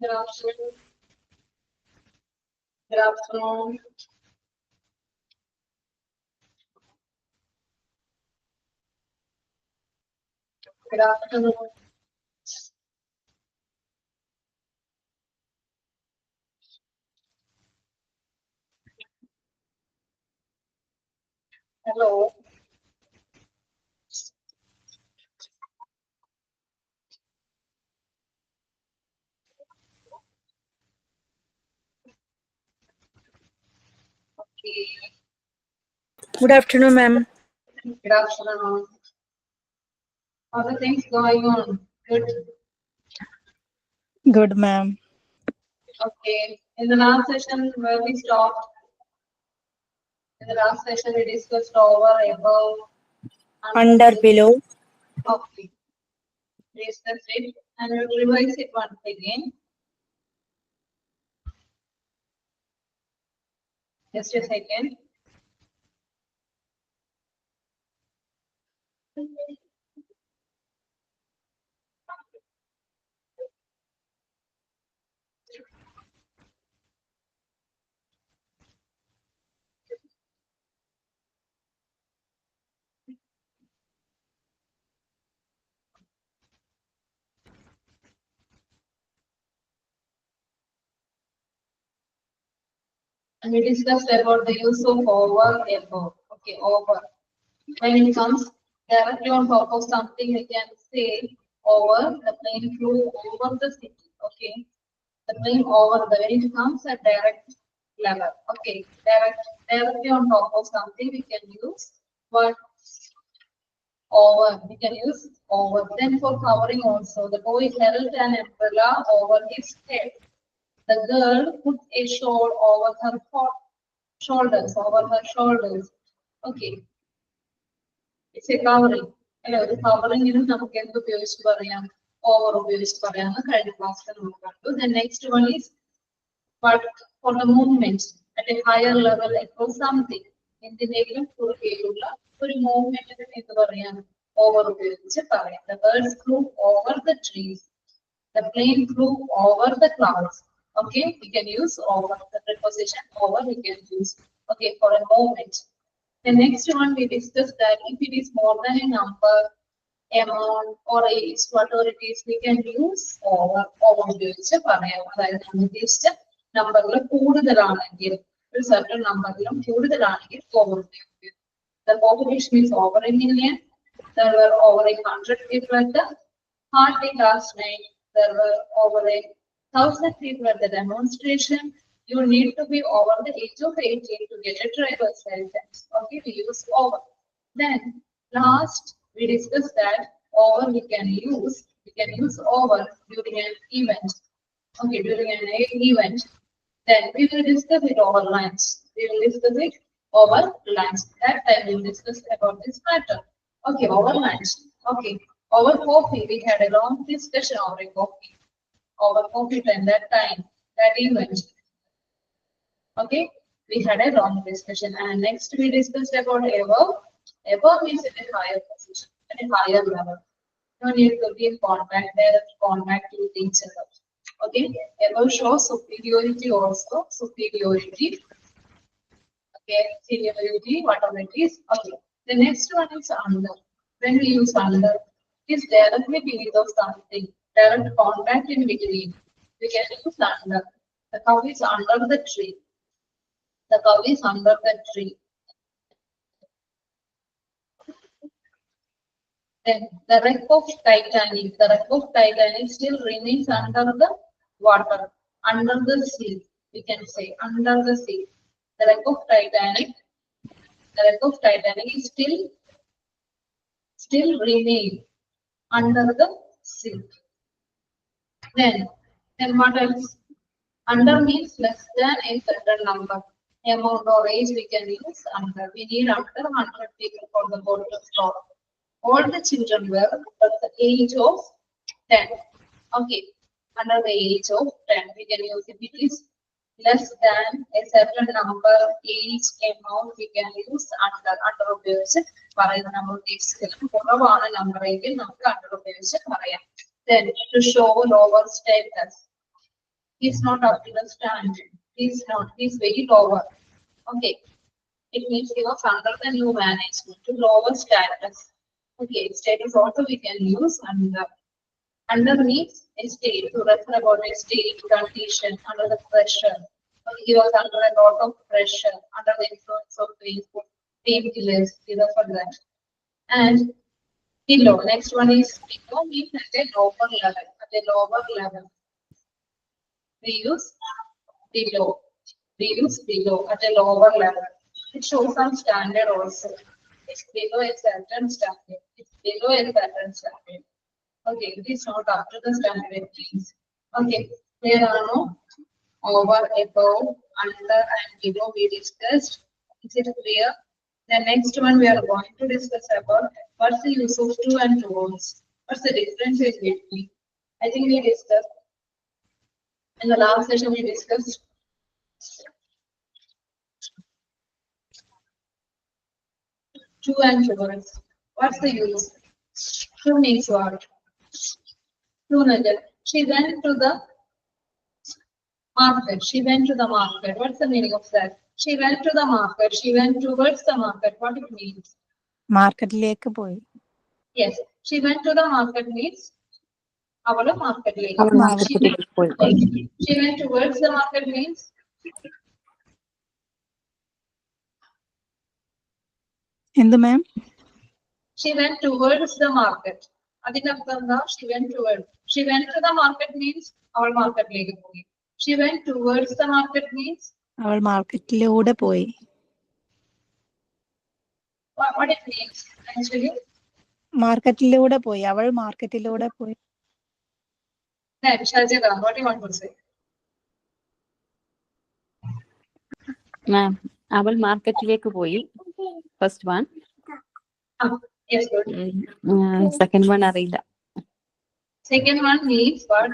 Good afternoon. Good afternoon. Good afternoon. Hello. Okay. Good afternoon, ma'am. Good afternoon. How are things going on? Good. Good, ma'am. Okay. In the last session where we stopped, in the last session we discussed over, above, under, Under, below. okay. Discussed it and we'll revise it once again. Just a second. And we discussed about the use of over, above. Okay, over. When it comes directly on top of something, we can say over, the plane flew over the city. Okay, the plane over, the when it comes at direct level. Okay, directly on top of something, we can use what over. We can use over. Then for covering also, the boy held an umbrella over his head. The girl put a shawl over her shoulders, over her shoulders. Okay, it's a covering. അല്ലെ ഒരു കവറിങ്ങിന് നമുക്ക് എന്ത് ഉപയോഗിച്ച് പറയാം over ഉപയോഗിച്ച് പറയാമെന്ന് കഴിഞ്ഞ ക്ലാസ്സിൽ നമ്മൾ കണ്ടു. The next one is but for the movement at a higher level across something. എന്തിനെങ്കിലും കുറുകെയുള്ള ഒരു മൂവ്മെന്റിന് എന്ത് പറയാം ഓവർ ഉപയോഗിച്ച് പറയാം. The birds flew over the trees. The plane flew over the clouds. Okay, we can use over. The preposition over we can use. Okay, for a moment. The next one we discussed that if it is more than a number, amount, or age, whatever it is, we can use over. Over ഉപയോഗിച്ച് പറയാം. അതായത് നമ്മൾ ഉദ്ദേശിച്ച നമ്പറിൽ കൂടുതലാണെങ്കിൽ ഒരു certain നമ്പറിലും കൂടുതലാണെങ്കിൽ over ഉപയോഗിക്കും. The population is over a million. There were over 100 people at the party last night. There were over 1,000 people at the demonstration. You need to be over the age of 18 to get a driver's license. Okay, we use over. Then last we discussed that over we can use over during an event. Okay, during an event. Then we will discuss it over lunch. We will discuss it over lunch. That time we will discuss about this matter. Okay, over lunch. Okay, over coffee. We had a long discussion over a coffee. Over coffee time, that time, that event. Okay, we had a long discussion. And next we discussed about above. Above means at a higher position, at a higher level. No need to be in contact, direct contact with each other. Okay, above shows superiority also, superiority. Okay, superiority, whatever it is. Okay, the next one is under. When we use under, it is directly beneath of something, direct contact in between. We can use under. The cow is under the tree. The cow is under the tree. Then the wreck of Titanic. The wreck of Titanic still remains under the water, under the sea. We can say under the sea. The wreck of Titanic. The wreck of Titanic is still remain under the sea. Then what else? Under means less than a certain number. Amount or age we can use under. We need under 100 people for the boat to stop. All the children were at the age of 10. Okay, under the age of 10, we can use if it is less than a certain number, age, amount, we can use under. Under ഉപയോഗിച്ച് പറയുന്ന നമ്മൾ ഉദ്ദേശിക്കുന്നത് കുറവാണ് number എങ്കിൽ നമുക്ക് under ഉപയോഗിച്ച് പറയാം. Then to show lower status. He's not up to the standard. He's not. He's very lower. Okay. It means he was under the new management to lower status. Okay. Status also we can use under. Under means a state to refer about a state condition under the pressure. He was under a lot of pressure under the influence of painkillers. We refer that. And below. Next one is below means at a lower level. At a lower level. We use below. We use below at a lower level. It shows some standard also. It's below a certain standard. It's below a certain standard. Okay, it is not up to the standard, please. Okay, there are no over, above, under, and below we discussed. Is it clear? The next one we are going to discuss about what's the use of to and towards. What's the difference in between? I think we discussed in the last session we discussed to and towards. What's the use? To means what? To another. She went to the market. She went to the market. What's the meaning of that? She went to the market. She went towards the market. What it means? മാർക്കറ്റിലേക്ക് പോയി. Yes. She went to the market means our market. She went towards the market means എന്ത് മാം? She went towards the market. She went towards. She went to the market means our market. She went towards the market means അവൾ മാർക്കറ്റിലൂടെ പോയി. what it means actually? മാർക്കറ്റിലൂടെ പോയി. അവൾ മാർക്കറ്റിലൂടെ പോയി. Shajida, what do you want to say? Ma'am, അവൾ മാർക്കറ്റിലേക്ക് പോയി. First one. Yes, good. Second one അറിയില്ല. Second one means what?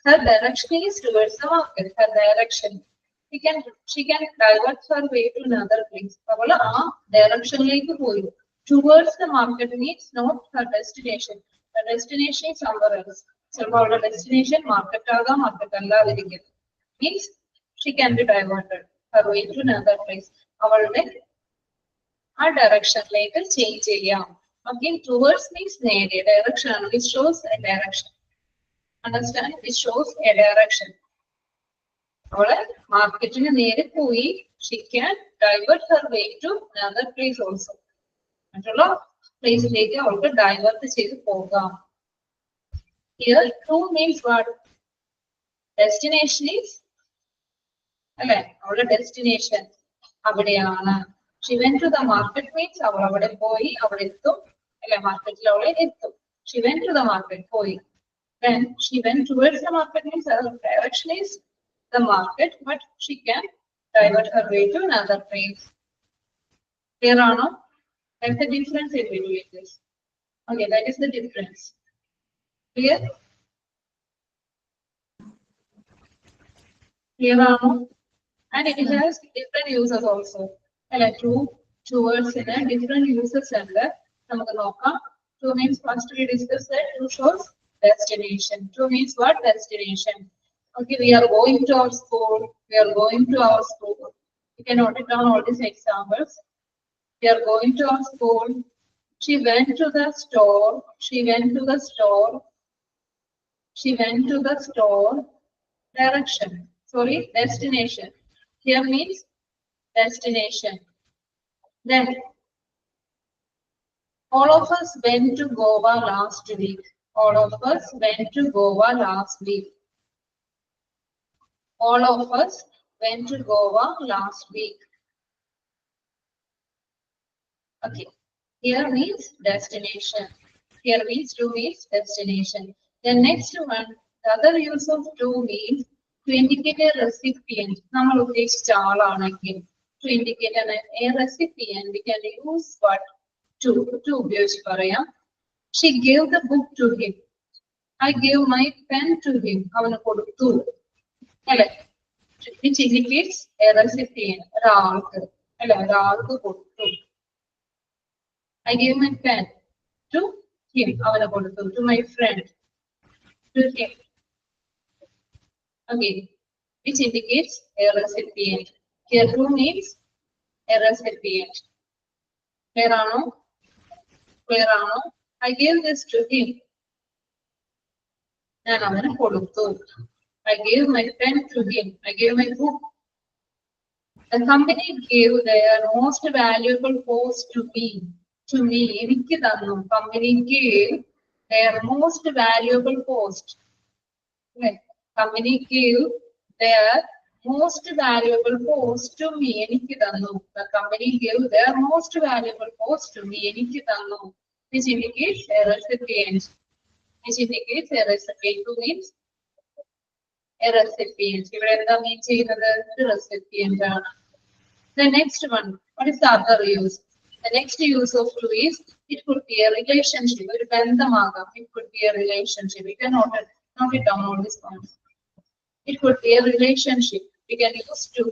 Her direction is towards the market. Her direction. She can divert her way to another place. Direction towards the market means not her destination. Her destination is somewhere else. So our destination market means she can be diverted her way to another place. Our direction change area. Again, towards means direction. It shows a direction. Understand? It shows a direction. Market she can divert her way to another place also. Place divert the program. Here, to means what? Destination is our destination. She went to the market means market. She went to the market. Then she went towards the market means her direction is the market, but she can divert her way to another place. Clear or no? That's the difference in between this. Okay, that is the difference. Clear? Clear or no? And it has different uses also. Towards in a different uses under to means first we discussed that to shows destination. To means what? Destination. Okay, we are going to our school. We are going to our school. You can note it down all these examples. We are going to our school. She went to the store. She went to the store. She went to the store. Direction. Sorry, destination. Here means destination. Then all of us went to Goa last week. All of us went to Goa last week. All of us went to Goa last week. Okay. Here means destination. Here means to means destination. The next one, the other use of to means to indicate a recipient. To indicate a recipient, we can use what? To she gave the book to him. I gave my pen to him. Which indicates a recipient. I gave my pen to him. To my friend. To him. Okay, which indicates a recipient. Here to means a recipient. Clear ആണോ? Clear ആണോ? I gave this to him. ഞാൻ അവന് കൊടുത്തു. I gave my pen to him. I gave my book. The company gave their most valuable post to me. To me, എനിക്ക് തന്നു. Company gave their most valuable post. Okay. Company gave their most valuable post to me. എനിക്ക് തന്നു. The company gave their most valuable post to me. എനിക്ക് തന്നു. Which indicates a recipient. Which indicates a recipient. Who means a recipient. ഇവിടെ എന്താ മീൻ ചെയ്യുന്നത്? Recipient ആണ്. The next one, what is the other use? The next use of to is, it could be a relationship. ഒരു ബന്ധമാകാം. It could be a relationship. We can note it down on this point. It could be a relationship. We can use to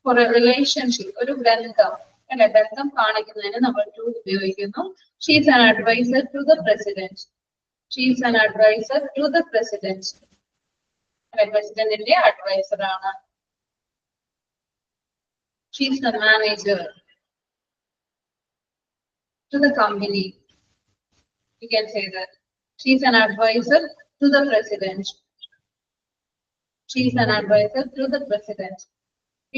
for a relationship. ഒരു ബന്ധം. അല്ലെ, ബന്ധം കാണിക്കുന്നതിന് നമ്മൾ to ഉപയോഗിക്കുന്നു. She is an advisor to the president. She is an advisor to the president. അല്ലെ, പ്രസിഡന്റിന്റെ adviser ആണ്. She is the manager to the company. You can say that. She is an advisor to the president. She is an advisor to the president.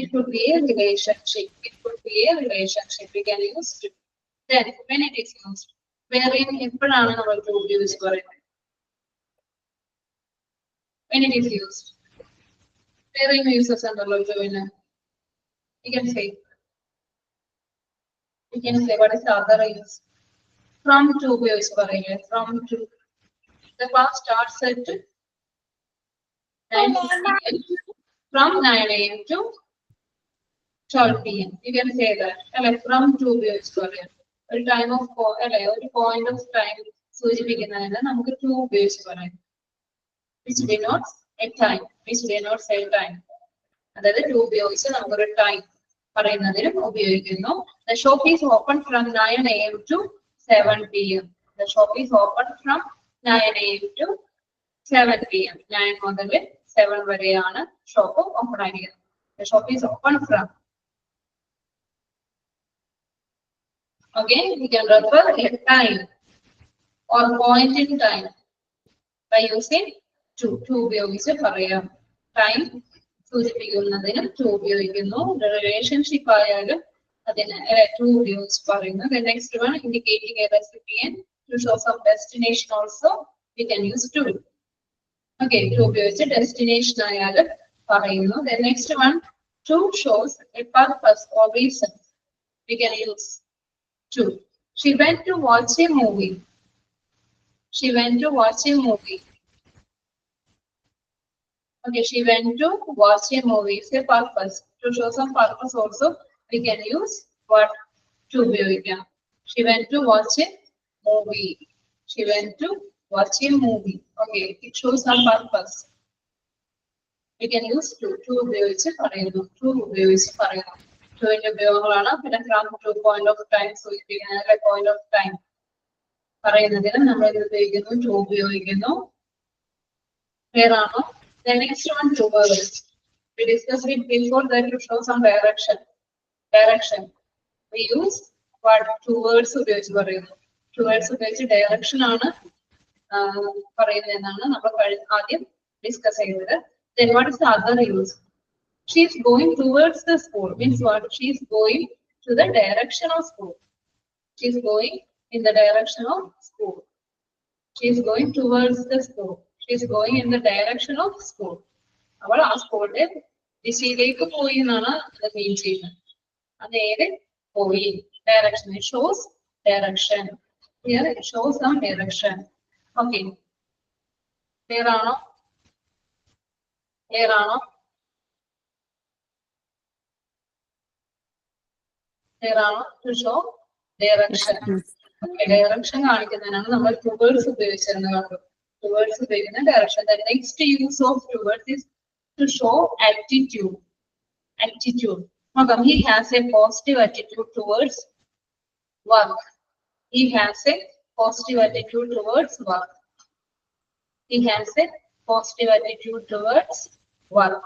It could be a relationship. It could be a relationship. We can use to. Then, when it is used, wherein എപ്പോഴാണ് നമ്മൾ to use പറയുന്നത്? When it is used. Wherein uses ഉണ്ടല്ലോ to. You can say what is the other use? From to ഉപയോഗിച്ച് പറയില്ലേ? From to. The class starts at 9 p.m. From 9 a.m. to 12 p.m. You can say that. അല്ലെ, from to ഉപയോഗിച്ച് പറയാം. ഒരു time of അല്ലെ, ഒരു point of time സൂചിപ്പിക്കുന്നതിന് നമുക്ക് to ഉപയോഗിച്ച് പറയാം. Which denotes a time. Which denotes a time. അതായത് to ഉപയോഗിച്ച് നമുക്കൊരു ടൈം പറയുന്നതിനും ഉപയോഗിക്കുന്നു. The shop is open from 9 a.m. to 7 p.m. The shop is open from 9 a.m. to 7 p.m. 9 മുതൽ 7 വരെയാണ് ഷോപ്പ് ഓപ്പൺ ആയിരിക്കുന്നത്. The shop is open from. Again, we can refer a time or point in time by using to ഉപയോഗിച്ച് പറയാം. Time സൂചിപ്പിക്കുന്നതിനും to ഉപയോഗിക്കുന്നു. Relationship ആയാലും അതിന് to ഉപയോഗിച്ച് പറയുന്നു. The next one, indicating a recipient to show some destination also, we can use to. Okay, to ഉപയോഗിച്ച് destination ആയാലും പറയുന്നു. The next one, to shows a purpose or reason, we can use to. She went to watch a movie. She went to watch a movie. Okay, she went to watch a movie. It's a purpose. To show some purpose also, we can use what? To ഉപയോഗിക്കാം. She went to watch a movie. She went to watch a movie. Okay, it shows some purpose. We can use to ഉപയോഗിച്ച് പറയുന്നു. To ഉപയോഗിച്ച് പറയുന്നു. To ന്റെ ഉപയോഗങ്ങളാണ്. പിന്നെ from to point of time സൂചിപ്പിക്കുന്ന point of time പറയുന്നതിന് നമ്മൾ ഇത് ഉപയോഗിക്കുന്നു. To ഉപയോഗിക്കുന്നു. Clear ആണോ? The next one, towards. We discussed it before that to show some direction. Direction. We use what? Towards ഉപയോഗിച്ച് പറയുന്നു. Towards ഉപയോഗിച്ച് direction ആണ് പറയുന്നതെന്നാണ് നമ്മൾ ആദ്യം ഡിസ്കസ് ചെയ്തത്. Then what is the other use? She is going towards the school. Means what? She is going to the direction of school. She is going in the direction of school. She is going towards the school. She is going in the direction of school. അവൾ ആ സ്കൂളിന്റെ ദിശയിലേക്ക് പോയി എന്നാണ് അത് മീൻ ചെയ്യുന്നത്. അത് ഏത് പോയി? Direction. It shows direction. Here it shows some direction. Okay. Clear ആണോ? Clear ആണോ? Clear ആണോ? To show direction. Okay, direction കാണിക്കുന്നതിനാണ് നമ്മൾ towards ഉപയോഗിച്ചിരുന്നത് കണ്ടു. Towards ഉപയോഗിക്കുന്ന direction. The next use of towards is to show attitude. Attitude. He has a positive attitude towards work. He has a positive attitude towards work. He has a positive attitude towards work.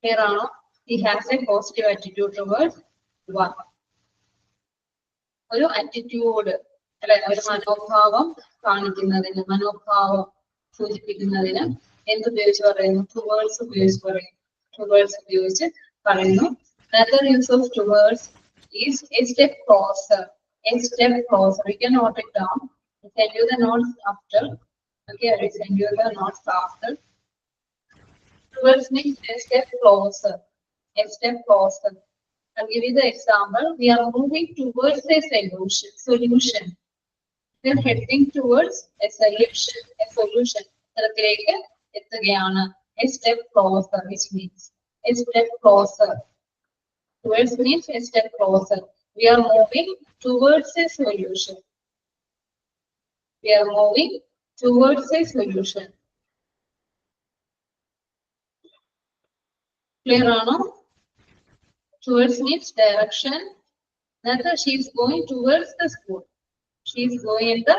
Here on, he has a positive attitude towards work. ഒരു attitude അല്ലെ, ഒരു മനോഭാവം കാണിക്കുന്നതിന്, മനോഭാവം സൂചിപ്പിക്കുന്നതിന് എന്തുപയോഗിച്ച് പറയുന്നു? Towards ഉപയോഗിച്ച് പറയുന്നു. Towards ഉപയോഗിച്ച് പറയുന്നു. Another use of towards is a step closer. A step closer. We can note it down. I'll send you the notes after. Okay, I will send you the notes after. Towards means a step closer. A step closer. I'll give you the example. We are moving towards a solution. We are heading towards a solution. A solution. A step closer, which means a step closer. Towards means a step closer. We are moving towards a solution. We are moving towards a solution. Clear or no? Towards means direction. Another, she is going towards the school. She is going in the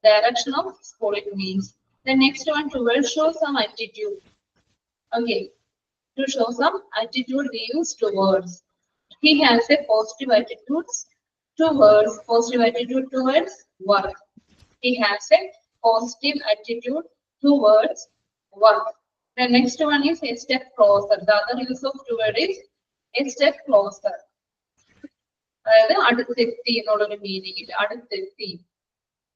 direction of school, it means. The next one, towards, show some attitude. Okay. To show some attitude, we use towards. He has a positive attitude towards work. He has a positive attitude towards work. The next one is a step closer. The other use of toward is a step closer. അതായത് അടുത്തെത്തി എന്നുള്ളൊരു meaning, അടുത്തെത്തി.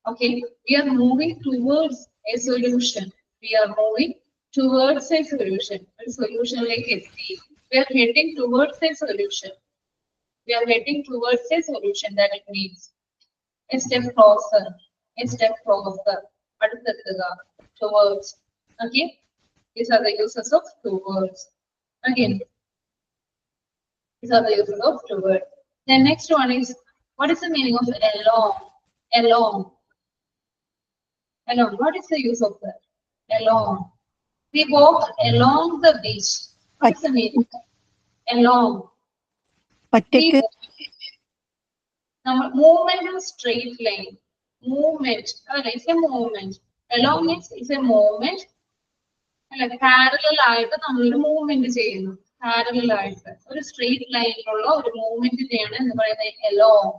Okay, we are moving towards a solution. We are moving towards a solution. A solution like etti. We are heading towards a solution. We are heading towards a solution, that it means. A step closer. A step closer. Aduthattuga. Towards. Okay. These are the uses of towards. Again. These are the uses of towards. The next one is, what is the meaning of along? Along. Along. What is the use of that? Along. We walk along the beach. What is the meaning? Along. ഒറ്റയ്ക്ക് Movement in straight line. Movement. It's a movement. Along means it's a movement. Parallel ആയിട്ട് നമ്മളൊരു movement ചെയ്യുന്നു. Parallel ആയിട്ട് ഒരു straight ലൈനിലുള്ള ഒരു മൂവ്മെന്റിനെയാണ് എന്ന് പറയുന്നത് along.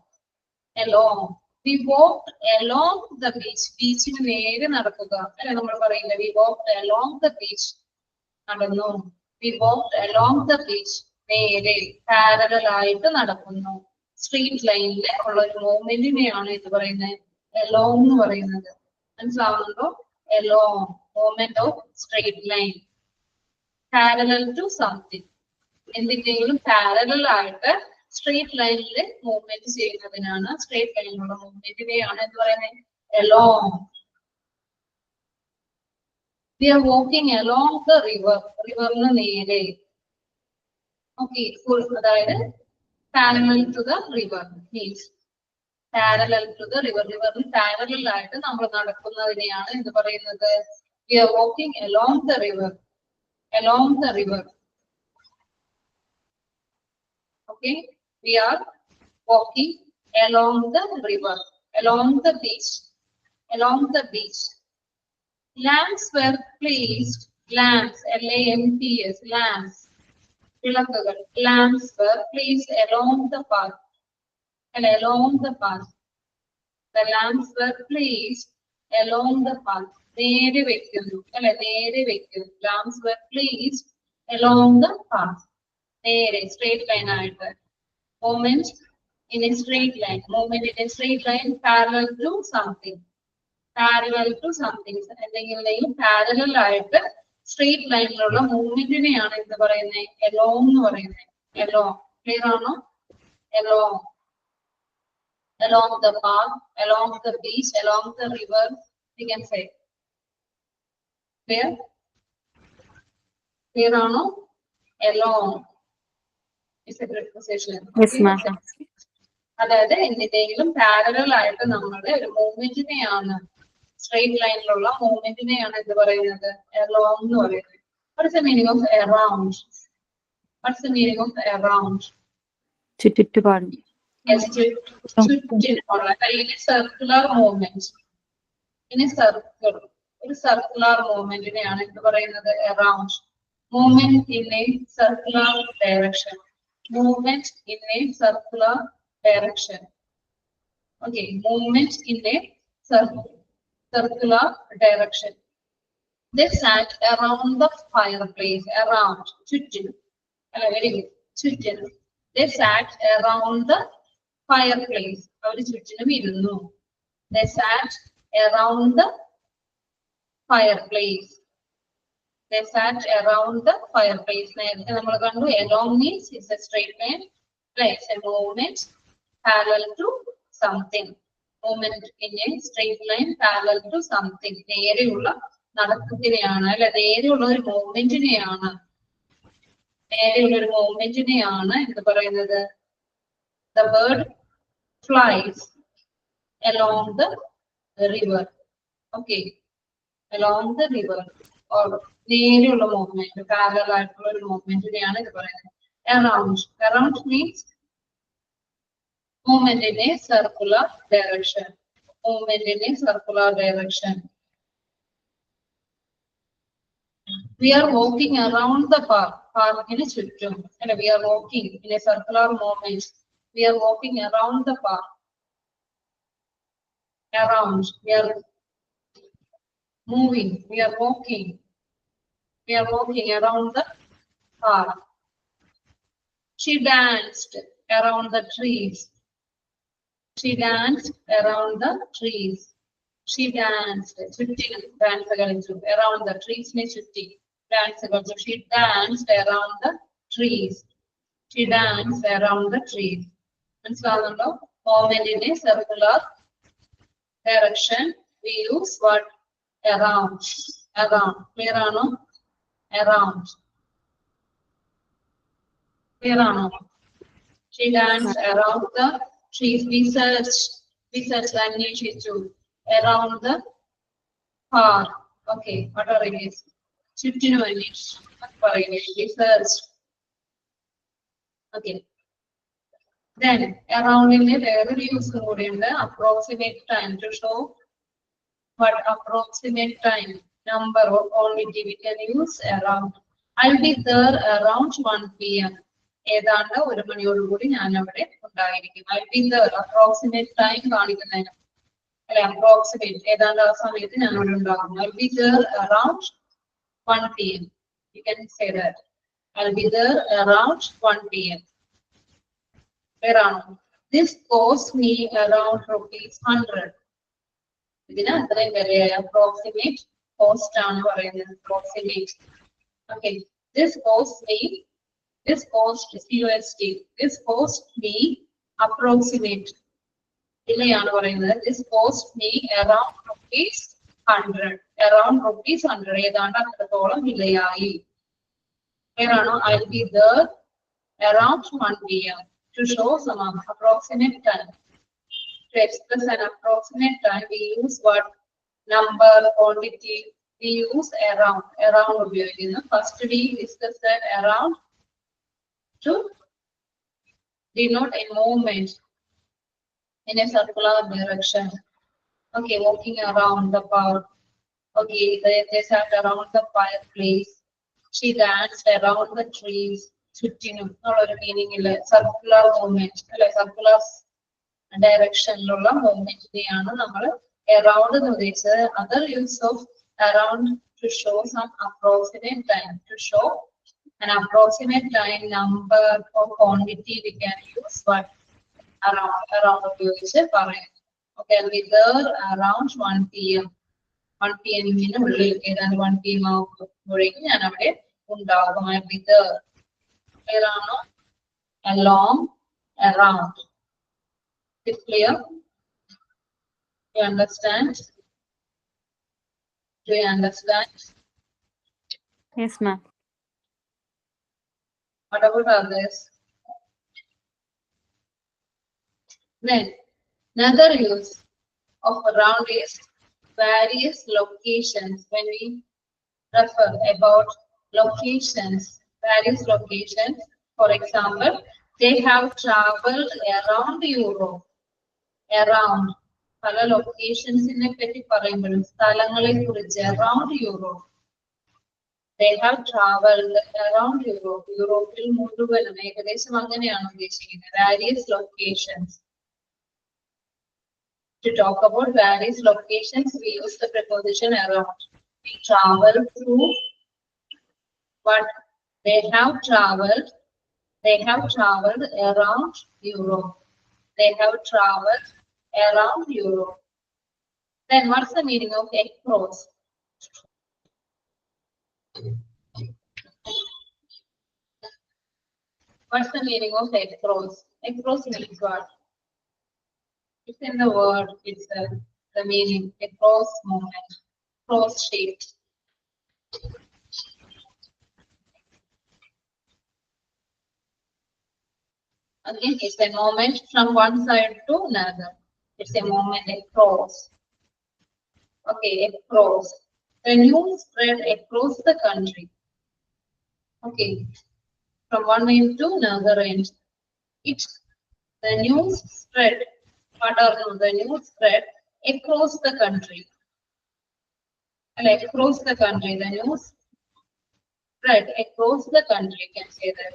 Along. We walked along the beach. ബീച്ചിന് നേരെ നടക്കുക അല്ലെ നമ്മൾ പറയുന്നത്. We walked along the beach. നടന്നു. We walked along the beach. നേരെ പാരലൽ ആയിട്ട് നടക്കുന്നു. സ്ട്രെയിറ്റ് ലൈനിൽ ഉള്ള ഒരു മൂവ്മെന്റിനെയാണ് ഇത് പറയുന്നത് along എന്ന് പറയുന്നത്. മനസ്സിലാവുന്നുണ്ടോ? Along. Movement of straight line. Parallel to something. എന്തിന്റെങ്കിലും പാരലൽ ആയിട്ട് സ്ട്രെയിറ്റ് ലൈനിൽ മൂവ്മെന്റ് ചെയ്യുന്നതിനാണ്, സ്ട്രെയിറ്റ് ലൈനിലുള്ള മൂവ്മെന്റിനെയാണ് എന്ന് പറയുന്നത് along. We are walking along the river. റിവറിന് നേരെ. Okay, അതായത് parallel to the river means parallel to the river. റിവറിന് പാരലൽ ആയിട്ട് നമ്മൾ നടക്കുന്നതിനെയാണ് എന്ത് പറയുന്നത്? We are walking along the river. Along the river. Okay, we are walking along the river, along the beach, along the beach. Lamps were placed. Lamps, L-A-M-P-S, lamps. Lamps were placed along the path. And along the path. The lamps were placed along the path. നേരെ വെക്കുന്നു അല്ലെ, നേരെ വെക്കുന്നു. Lamps were placed along the path. നേരെ straight line ആയിട്ട്. Movement in a straight line. Movement in a straight line parallel to something. Parallel to something. എന്തെങ്കിലും parallel ആയിട്ട് straight ലൈനിലുള്ള മൂവ്മെന്റിനെയാണ് എന്ത് പറയുന്നത്? along എന്ന് പറയുന്നത്. along. ക്ലിയർ ആണോ? along. Along the path, along the beach, along the river, we can say. Clear? Clear or no? Along. It's a preposition. Yes, ma'am. അതായത് എന്തിന്റെങ്കിലും parallel ആയിട്ട് നമ്മുടെ ഒരു മൂവ്മെന്റിനെയാണ്, സ്ട്രെയിറ്റ് ലൈനിലുള്ള മൂവ്മെന്റിനെയാണ് എന്ത് പറയുന്നത്? along എന്ന് പറയുന്നത്. What is the meaning of around? What's the meaning of around? ചുറ്റുപാടും. ചുറ്റിനുള്ള circular movement. In a circle. ഒരു സർക്കുലർ മൂവ്മെന്റിനെയാണ് എന്ത് പറയുന്നത്? around. Movement in a circular direction. Movement in a circular direction. Okay, movement in a circular direction. They sat around the fireplace. Around. ചുറ്റിനും. അല്ല, very good. ചുറ്റിനും. They sat around the fireplace. അവർ ചുറ്റിനും ഇരുന്നു. They sat around the fireplace. They sat around the fireplace. നേരത്തെ നമ്മൾ കണ്ടു along means is a straight line. It's a movement parallel to something. Movement in a straight line parallel to something. നേരെയുള്ള നടത്തത്തിനെയാണ് അല്ലെ, നേരെയുള്ള ഒരു മൂവ്മെന്റിനെയാണ് എന്ത് പറയുന്നത്? The bird flies along the river. Okay, along the river. Or നേരെയുള്ള movement, parallel ആയിട്ടുള്ള ഒരു മൂവ്മെന്റിനെയാണ് ഇത് പറയുന്നത്. Around. Around means movement in a circular direction. Movement in a circular direction. We are walking around the park. Parkinu chuttum. We are walking in a circular movement. We are walking around the park. Around. We are moving. We are walking. We are walking around the park. She danced around the trees. She danced around the trees. She danced. ചുറ്റിനും dance കളിച്ചു. Around the trees നെ ചുറ്റി dance കളിച്ചു. She danced around the trees. She danced around the trees. മനസ്സിലാവുന്നുണ്ടോ? Movement in a circular direction. We use what? Around. Around. Clear ആണോ? Around. Clear ആണോ? She danced around the trees. We searched അന്വേഷിച്ചു. Around the park. Okay, what are it is? ചുറ്റിനും അന്വേഷിച്ചു. We searched. Okay. Then around in a വേറൊരു use കൂടിയുണ്ട്. Approximate time to show what approximate time, number or quantity we can use around. I'll be there around 1 PM. ഏതാണ്ട് 1 മണിയോടുകൂടി ഞാൻ അവിടെ ഉണ്ടായിരിക്കും. I'll be there. Approximate time കാണിക്കുന്നതിന് അല്ലെ, approximate ഏതാണ്ട് ആ സമയത്ത് ഞാൻ അവിടെ ഉണ്ടാകും. I'll be there around 1 PM. You can say that. I'll be there around 1 PM. Around. This cost me around ₹100. ഇതിന് അത്രയും വരെ approximate cost ആണ് പറയുന്നത്. Approximate. Okay. This cost me COST. This cost me approximate. വിലയാണ് പറയുന്നത്. This cost me around ₹100. Around ₹100. ഏതാണ്ട് അത്രത്തോളം വിലയായി. ഏതാണോ? I'll be there around 1 PM. To show some approximate time. To express an approximate time, we use what? Number, quantity. We use around. Around ഉപയോഗിക്കുന്നു. First we discussed that around to denote a movement in a circular direction. Okay, walking around the park. Okay, they sat around the fireplace. She danced around the trees. ചുറ്റിനും എന്നുള്ളൊരു മീനിങ്ങില് circular movement അല്ലെ, circular ഡയറക്ഷനിലുള്ള മൂവ്മെന്റിനെയാണ് നമ്മൾ around എന്ന് ഉദ്ദേശിച്ചത്. Other use of around to show some approximate time. To show an approximate time, number or quantity, we can use what? Around ഉപയോഗിച്ച് പറയാം. Okay, I'll be there around 1 PM. 1 PM ന് ഉള്ളിൽ ഏതാണ്ട് 1 PM ആകുമ്പോഴേക്കും ഞാൻ അവിടെ ഉണ്ടാകും. I'll be there. Clear ആണോ? Along, around. Is it clear? You understand? Do you understand? Yes, ma'am. What about others? Then another use of around is various locations. When we refer about locations, various locations, for example, they have traveled around Europe. Around പല ലൊക്കേഷൻസിനെ പറ്റി പറയുമ്പോഴും സ്ഥലങ്ങളെ കുറിച്ച് around Europe. They have traveled around Europe. യൂറോപ്പിൽ മുഴുവനും ഏകദേശം അങ്ങനെയാണ് ഉദ്ദേശിക്കുന്നത്. Various locations. To talk about various locations, we use the preposition around. We travel through what they have traveled. They have traveled around Europe. They have traveled around Europe. Then what's the meaning of across? What's the meaning of across? Across means what? It's in the word itself, the meaning, across movement, cross shaped. Again, it's a movement from one side to another. It's a movement across. Okay, across. The news spread across the country. Okay, from one end to another end. The news spread. The news spread across the country. And across the country, the news spread across the country. You can say that.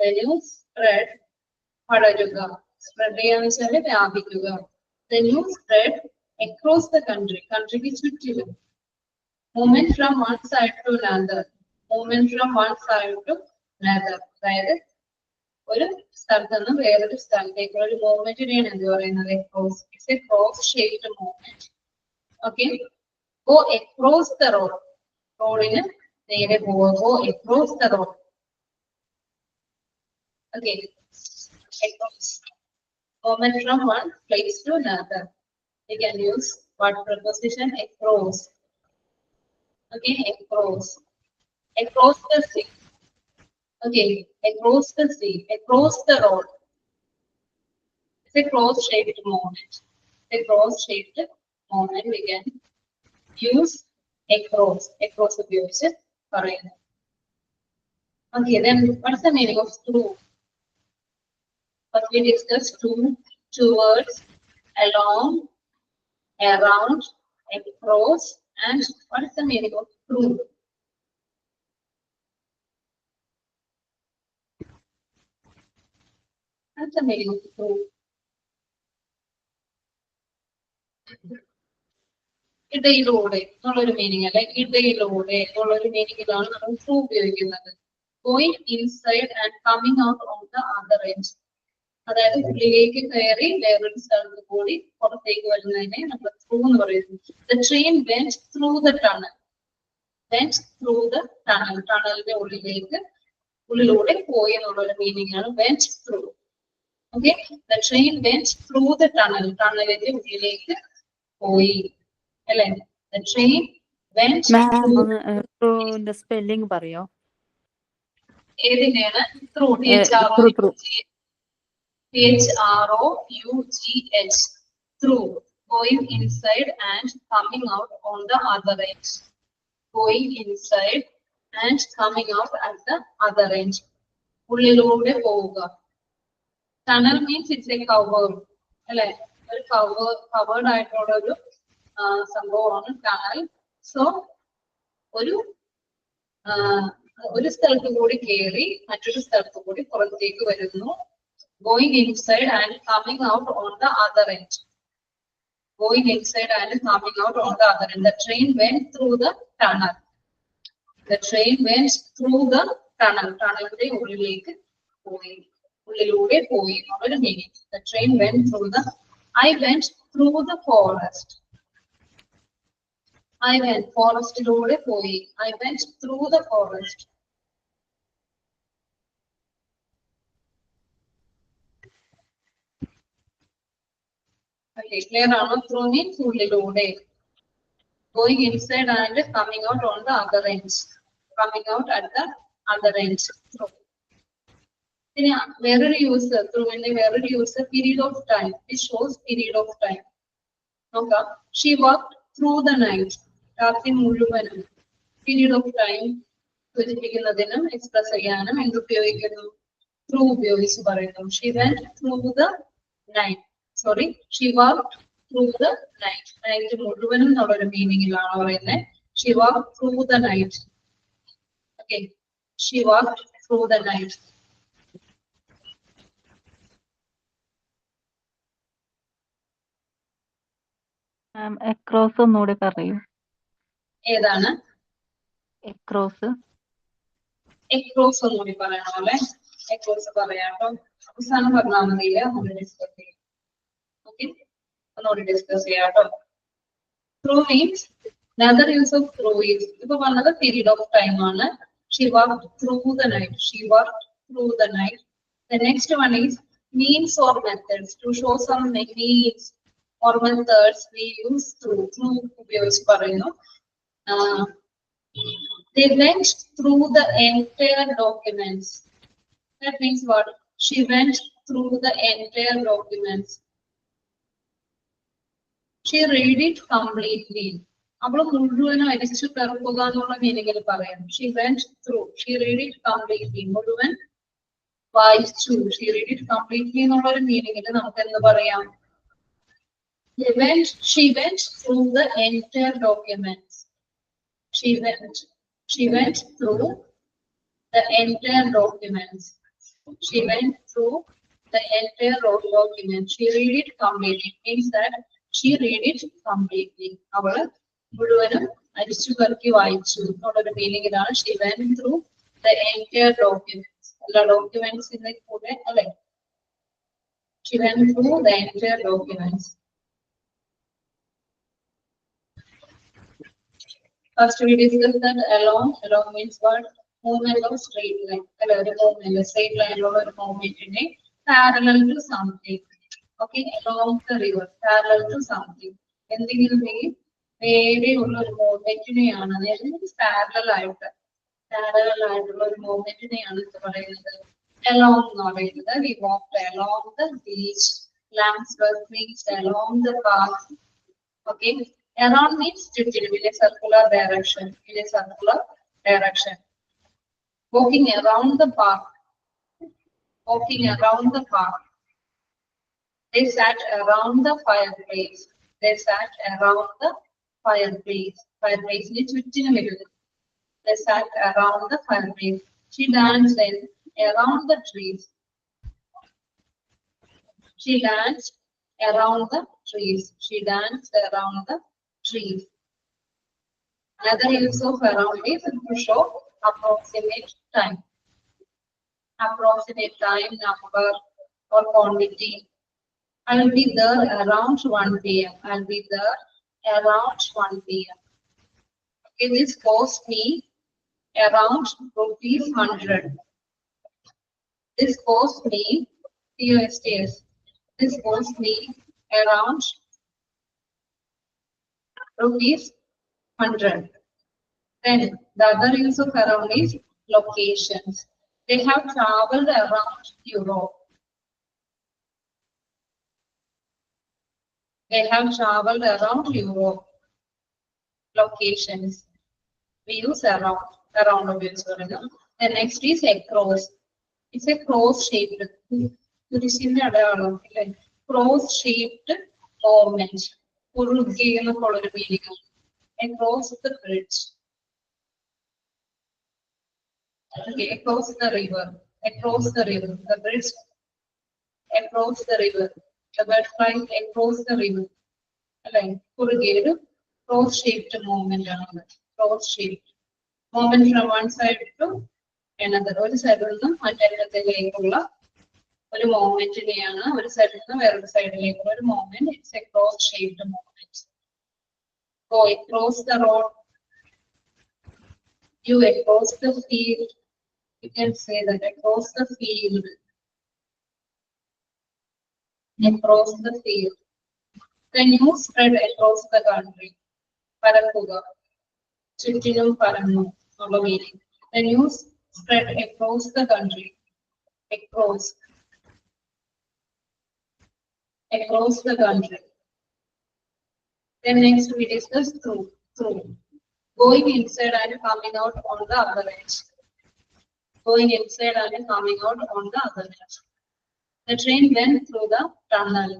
The news spread. Spread the news spread across the country. Country ki chuttilum. Movement from one side to another. Movement from one side to another. അതായത് ഒരു സ്ഥലത്ത് നിന്ന് വേറൊരു സ്ഥലത്തേക്കുള്ള ഒരു മൂവ്മെന്റിനെയാണ് എന്ത് പറയുന്നത് across. It's a cross shaped movement. Okay. Go across the road. റോഡിന് നേരെ പോവുക. Go across the road. Okay. Across. Movement from one place to another. We can use what preposition? Across. Okay, across. Across the sea. Okay, across the sea. Across the road. It's a cross-shaped movement. A cross-shaped movement we can use across. Across the views. Okay, then what's the meaning of through? But we discussed two words, along, around, across, and what is the meaning of through? What's the meaning of through? ഇടയിലൂടെ എന്നുള്ളൊരു meaning അല്ലെ, ഇടയിലൂടെ എന്നുള്ളൊരു മീനിങ്ങിലാണ് നമ്മൾ through ഉപയോഗിക്കുന്നത്. Going inside and coming out on the other end. അതായത് ഉള്ളിലേക്ക് കയറി വേറൊരു സ്ഥലത്ത് കൂടി പുറത്തേക്ക് വരുന്നതിനെ നമ്മൾ ത്രൂ എന്ന് പറയുന്നു. The train went through the tunnel. Went through the tunnel. ടണലിന്റെ ഉള്ളിലൂടെ പോയി എന്നുള്ളൊരു മീനിങ് ആണ് went through. Okay, the train went through the tunnel. ടണലിന്റെ ഉള്ളിലേക്ക് പോയി അല്ലെ. The train went through spelling പറയോ? ഏതിനെയാണ്? Through. THROUGH. Through. Going inside and coming out on the other end. Going inside and coming out at the other end. ഉള്ളിലൂടെ പോവുക. Tunnel means it's A cover അല്ലെ. ഒരു covered ആയിട്ടുള്ള ഒരു സംഭവമാണ് tunnel. So ഒരു സ്ഥലത്ത് കൂടി കയറി മറ്റൊരു സ്ഥലത്ത് കൂടി പുറത്തേക്ക് വരുന്നു. Going inside and coming out on the other end. Going inside and coming out on the other end. The train went through the tunnel. The train went through the tunnel. Tunnelന്റെ ഉള്ളിലേക്ക് പോയി. ഉള്ളിലൂടെ പോയി എന്നുള്ളൊരു meaning. The train went through the. I went through the forest. I went ഫോറസ്റ്റിലൂടെ പോയി. I went through the forest. Okay, clear ആണോ? Through means ഉള്ളിലൂടെ. Going inside and coming out on the other end. Coming out at the other end. Through. ഇനി വേറൊരു use, ത്രൂവിന്റെ വേറൊരു use period of time. It shows period of time. നോക്കാം. She worked through the night. രാത്രി മുഴുവനും. Period of time സൂചിപ്പിക്കുന്നതിനും express ചെയ്യാനും എന്തുപയോഗിക്കുന്നു? Through ഉപയോഗിച്ച് പറയുന്നു. She went through the night. She worked through the night. Night മുഴുവനും എന്നുള്ള മീനിങ്ങിലാണ് പറയുന്നത്. She walked through the night. Okay. She walked through the night. Across ഒന്നുകൂടി പറയൂ. ഏതാണ്? എക്രോസ്. എക്രോസ് ഒന്നുകൂടി പറയണോ അല്ലെ? എക്രോസ് പറയാട്ടോ. അവസാനം പറഞ്ഞാൽ മതിയില്ല, നമ്മൾ ഡിസ്കസ് ചെയ്യാം. ഓക്കെ, ഒന്നുകൂടി ഡിസ്കസ് ചെയ്യാട്ടോ. Through means another use of through is ഇപ്പൊ പറഞ്ഞത് പീരീഡ് ഓഫ് ടൈം ആണ്. She walked through the night. She walked through the night. The next one is means or methods. To show some means or methods we use through. Through ഉപയോഗിച്ച് പറയുന്നു. They went through the entire documents. That means what? She went through the entire documents. She read it completely. അവൾ മുഴുവനും അരിച്ചു പെറുക്കുക എന്നുള്ള മീനിങ്ങിൽ പറയാം. She went through. She read it completely. മുഴുവൻ വായിച്ചു. She read it completely എന്നുള്ള ഒരു മീനിങ്ങിൽ നമുക്ക് എന്ത് പറയാം? She went through the entire documents. She went through the entire documents. She went through the entire document. She read it completely. It means that she read it completely. അവള് മുഴുവനും അരിച്ചു പെറുക്കി വായിച്ചു എന്നുള്ളൊരു മീനിങ്ങിലാണ് she went through the entire documents. എല്ലാ ഡോക്യുമെന്റ്സിന്റെ കൂടെ അല്ലെ? She went through the entire documents. First we discussed that along means what? Movement of straight line. Straight line or movement in a parallel to something. Okay, along the river, parallel to something. Anything will be very movement in a parallel movement in a along we walked along the beach. Lamps were placed along the path. Okay. Around means in a circular direction. In a circular direction. Walking around the park. Walking around the park. They sat around the fireplace. They sat around the fireplace. Fireplace is in the middle. They sat around the fireplace. She danced around the trees. She danced around the trees. She danced around the trees. Another use of around is to show approximate time. Approximate time, number or quantity. I will be there around 1 p.m. I will be there around 1 p.m. Okay, this cost me around ₹100. This cost me POSTS. This cost me around ₹100. Then the other use of around is locations. They have traveled around Europe. They have traveled around Europe. Locations. We use around obvious. The next is across. It's a cross-shaped. Cross-shaped movement. Across the bridge. Okay, across the river. Across the river. The bridge. Across the river. The bird flying across the river. Cross-shaped movement. Cross-shaped movement from one side to another. One side of the movement in one side of the side movement. It's a cross-shaped movement. Go across the road. You across the field. You can say that across the field. Across the field. The news spread across the country. Parakuga. Chittinum Parannu. Meaning. The news spread across the country. Across. Across the country. Then next we discuss through. Going inside and coming out on the other edge. Going inside and coming out on the other edge. The train went through the tunnel.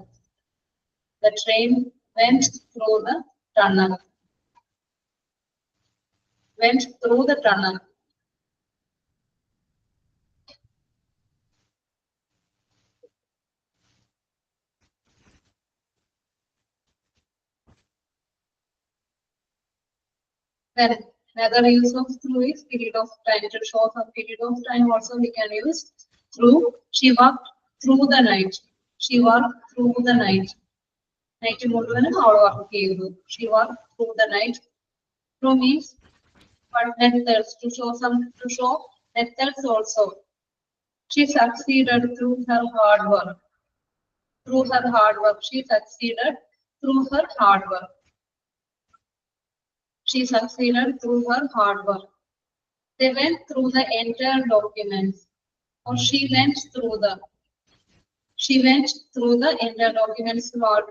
The train went through the tunnel. Went through the tunnel. Then another use of through is period of time. To show some period of time also we can use through. She walked through the night. She walked through the night. Night മുഴുവനും അവൾ work ചെയ്തു. She walked through the night. Through means what methods to show methods also. She succeeded through her hard work. Through her hard work, she succeeded through her hard work. She succeeded through her hard work. They went through the entire documents, or she went through the. She went through the entire documents. What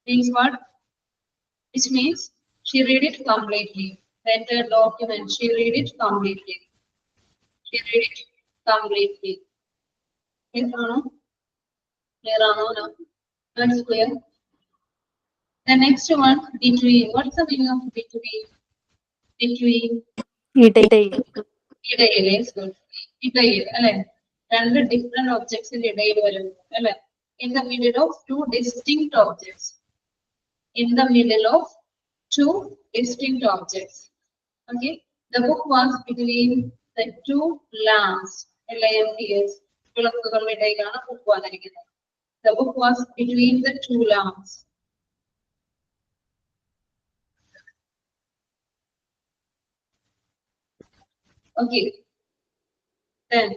means what? Which means she read it completely. The entire document, she read it completely. She read it completely. Clear or no? That's clear. The next one, between. What's the meaning of between? Between. ഇടയിൽ. ഇടയിൽ is good. ഇടയിൽ അല്ലെ രണ്ട് different objects in ഇടയിൽ വരും അല്ലെ in the middle of two distinct objects. In the middle of two distinct objects. Okay. The book was between the two lamps. LAMPs. വിളക്കുകളുടെ ഇടയിലാണ് book വന്നിരിക്കുന്നത്. The book was between the two lamps. Okay. Then,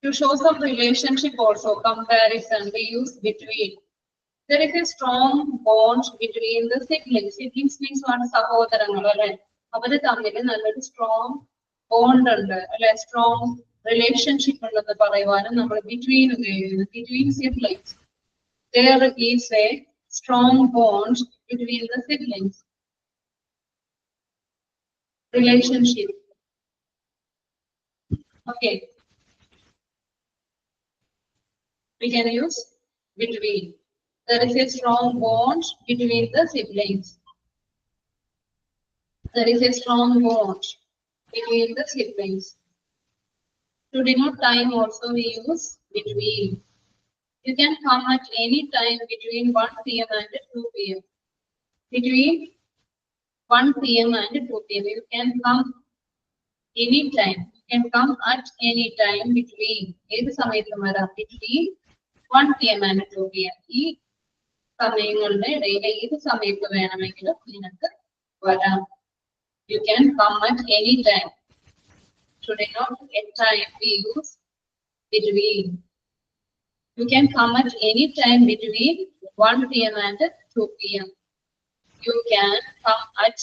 to show some relationship also, comparison, we use between. There is a strong bond between the siblings. Siblings means what? സഹോദരങ്ങൾ അല്ലെ അവര് തമ്മിൽ നല്ലൊരു strong bond ഉണ്ട് അല്ലെ strong relationship ഉണ്ടെന്ന് പറയുവാനും നമ്മൾ between ഉപയോഗിക്കുന്നു. Between siblings. There is a strong bond between the siblings. Relationship. Okay. We can use between. There is a strong bond between the siblings. There is a strong bond between the siblings. To denote time also we use between. You can come at any time between 1 p.m. and 2 p.m. Between 1 p.m. and 2 p.m. You can come any time. You can come at any time between. Between 1 p.m. and 2 p.m. ഈ സമയങ്ങളുടെ ഇടയിൽ ഏത് സമയത്ത് വേണമെങ്കിലും നിങ്ങൾക്ക് വരാം. You can come at any time. To denote a time we use between. You can come at any time between 1 p.m. and 2 p.m. You can come at